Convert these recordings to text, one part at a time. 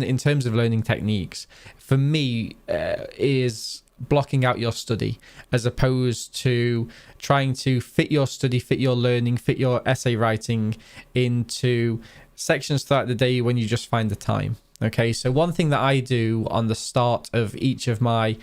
in terms of learning techniques, for me, is blocking out your study, as opposed to trying to fit your study, fit your learning, fit your essay writing into sections throughout the day when you just find the time. Okay, so one thing that I do on the start of each of my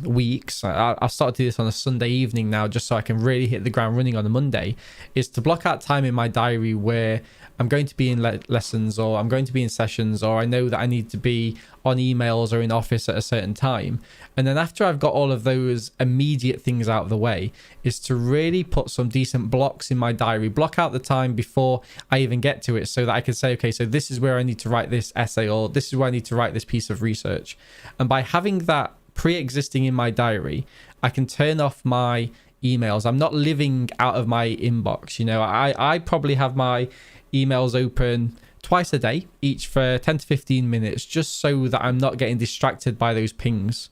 weeks, I'll start to do this on a Sunday evening now, just so I can really hit the ground running on a Monday, is to block out time in my diary where I'm going to be in lessons, or I'm going to be in sessions, or I know that I need to be on emails or in office at a certain time. And then after I've got all of those immediate things out of the way, is to really put some decent blocks in my diary, block out the time before I even get to it, so that I can say, okay, so this is where I need to write this essay, or this is where I need to write this piece of research. And by having that pre-existing in my diary, I can turn off my emails. I'm not living out of my inbox. I probably have my emails open twice a day, each for 10 to 15 minutes, just so that I'm not getting distracted by those pings,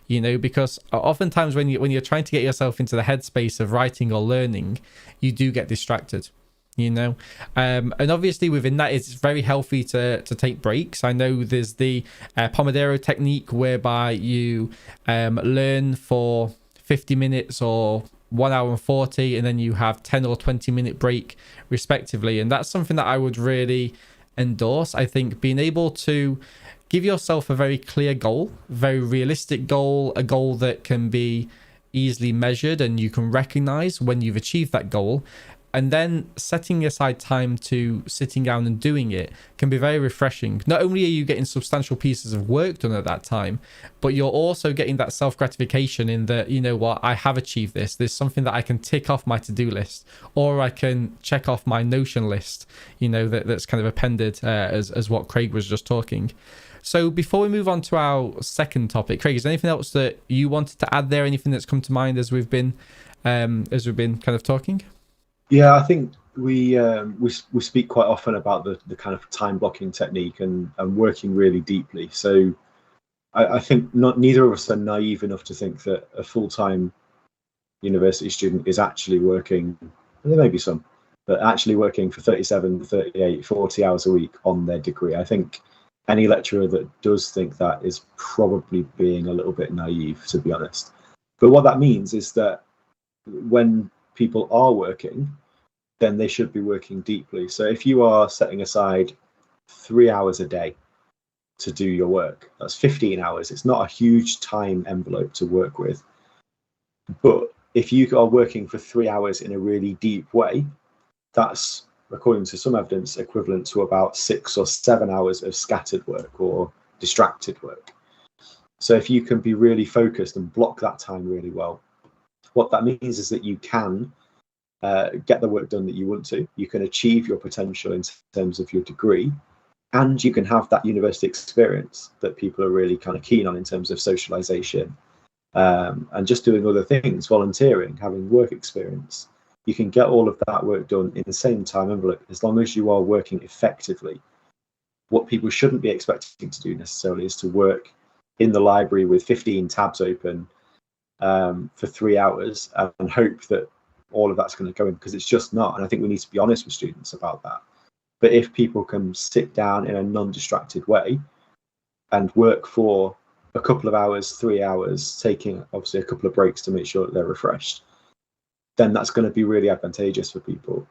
because oftentimes when you're trying to get yourself into the headspace of writing or learning, you do get distracted. And obviously within that, it's very healthy to take breaks. I know there's the Pomodoro technique, whereby you learn for 50 minutes or 1 hour and 40, and then you have 10 or 20-minute break respectively. And that's something that I would really endorse. I think being able to give yourself a very clear goal, very realistic goal, a goal that can be easily measured and you can recognize when you've achieved that goal, and then setting aside time to sitting down and doing it can be very refreshing. Not only are you getting substantial pieces of work done at that time, but you're also getting that self-gratification in that, I have achieved this. There's something that I can tick off my to-do list, or I can check off my Notion list, that's kind of appended as what Craig was just talking. So before we move on to our second topic, Craig, is there anything else that you wanted to add there? Anything that's come to mind as we've been kind of talking? Yeah, I think we speak quite often about the kind of time blocking technique and working really deeply. So I think neither of us are naive enough to think that a full-time university student is actually working, and there may be some, but actually working for 37, 38, 40 hours a week on their degree. I think any lecturer that does think that is probably being a little bit naive, to be honest. But what that means is that when people are working, then they should be working deeply. So if you are setting aside 3 hours a day to do your work, that's 15 hours. It's not a huge time envelope to work with. But if you are working for 3 hours in a really deep way, that's, according to some evidence, equivalent to about 6 or 7 hours of scattered work or distracted work. So if you can be really focused and block that time really well, what that means is that you can get the work done that you want to. You can achieve your potential in terms of your degree, and you can have that university experience that people are really kind of keen on in terms of socialization, and just doing other things, volunteering, having work experience. You can get all of that work done in the same time envelope, as long as you are working effectively. What people shouldn't be expecting to do necessarily is to work in the library with 15 tabs open for 3 hours and hope that all of that's going to go in, because it's just not. And I think we need to be honest with students about that. But if people can sit down in a non-distracted way and work for a couple of hours, 3 hours, taking obviously a couple of breaks to make sure that they're refreshed, then that's going to be really advantageous for people.